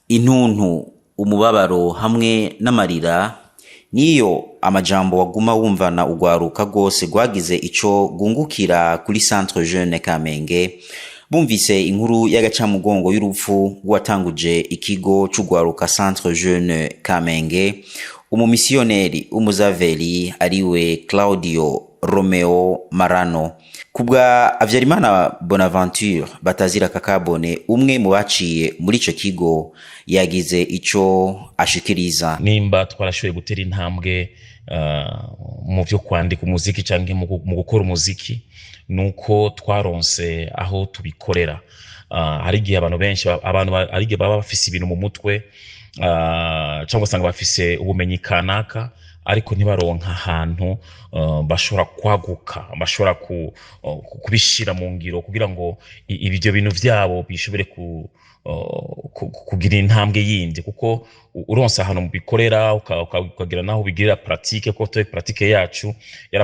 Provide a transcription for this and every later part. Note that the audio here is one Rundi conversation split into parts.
intuntu, umubabaro hamwe n'amarira niyo amajambo waguma wumvana ugwaruka rwose rwagize ico gungukira kuri Centre Jeune Kamenge bumvise inkuru y'agacamugongo y'urupfu rwatanguje ikigo c'ugwaruka Centre Jeune Kamenge. Umumisiyoneri umuzaveri ariwe Claudio Romeo Marano. Kubwa Havyarimana Bonaventure Batazira Kakabone, umwe mu baciye muri ico kigo, yagize ico ashikiriza. Nimba twarashoboye gutera intambwe mu vyo kwandika umuziki canke mu gukora umuziki, nuko twaronse aho tubikorera. Hari igihe abantu benshi ari igihe baba bafise ibintu mu mutwe cyangwa usanga bafise ubumenyi kanaka ariko ntibaronka ahantu bashobora kwaguka, bashobora kubishira mu ngiro kugira ngo ibyo bintu vyabo bishobore kugira intambwe yindi, kuko uronse ahantu mubikorera ukagira naho bigirira pratique, ko to pratique yacu yari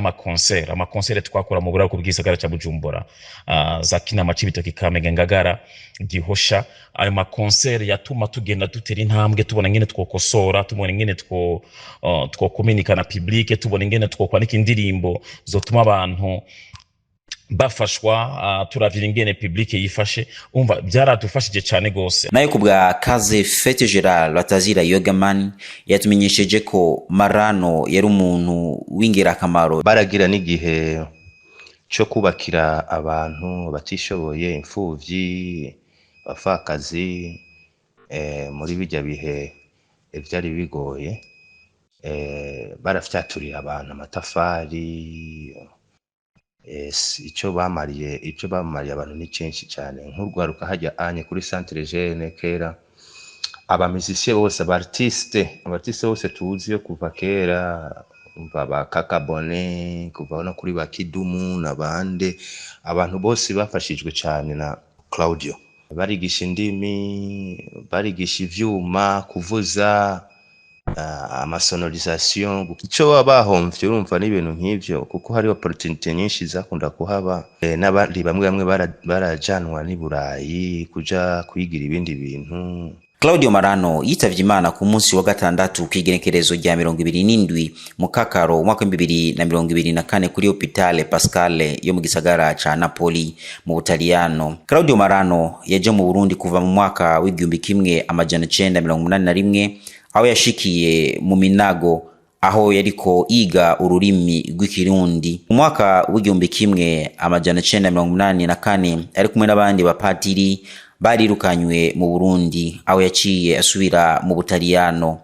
amaconcert twakora mu buraro kubwisagara ca Bujumbura, za Kinama, Cibitoke, Kamenge, Ngagara, Gihosha. Ayo maconcert yatuma tugenda dutera intambwe, tubona ngene twokosora, tubona ngene twokomunika na public, tubona ngene twokwandika indirimbo zotuma abantu bafashwa, turavira ingene public yifashe. Umva byaradufashije cyane gose. Nayo kubwa Kaze Fete Gerard Batazira Yogaman yatumenyesheje ko Marano yari umuntu w'ingirakamaro. Baragira n'igihe cyo kubakira abantu batishoboye, imfuvyi, bafakazi, muri bijya bihe byari bigoye. Barafyaturira abantu amatafari. Ico bamariye abantu ni censhi cyane. Nk'urwaruka hajya anye kuri Centre Jeune kera, abamizisiye bose, abartiste bose tuzi yo kuva kera, ba Kakabone, kuva no kuri Bakidumu nabande, abantu bose bafashijwe cyane na Claudio. Barigisha indimi, barigisha ivyuma, kuvuza, amasonorisation. Ico babahomvye urumva n'ibintu nk'ivyo, kuko hari opportunity nyinshi zakunda kuhaba. N'abandi bamwe barajanwa ni Burayi kuja kwigira ibindi bintu. Claudio Marano yitavye Imana ku munsi wa gatandatu kw'igenekerezo rya 27 mu Kakaro umwaka 2024 kuri Hôpital Pascal yo mu gisagara ca Napoli mu Butaliyano. Claudio Marano yaje mu Burundi kuva mu mwaka w'1981 aho yashikiye mu Minago, aho yariko yiga ururimi rw'ikirundi. Mu mwaka w'1984 ari kumwe n'abandi bapatiri barirukanywe mu Burundi, aho yaciye asubira mu Butaliyano.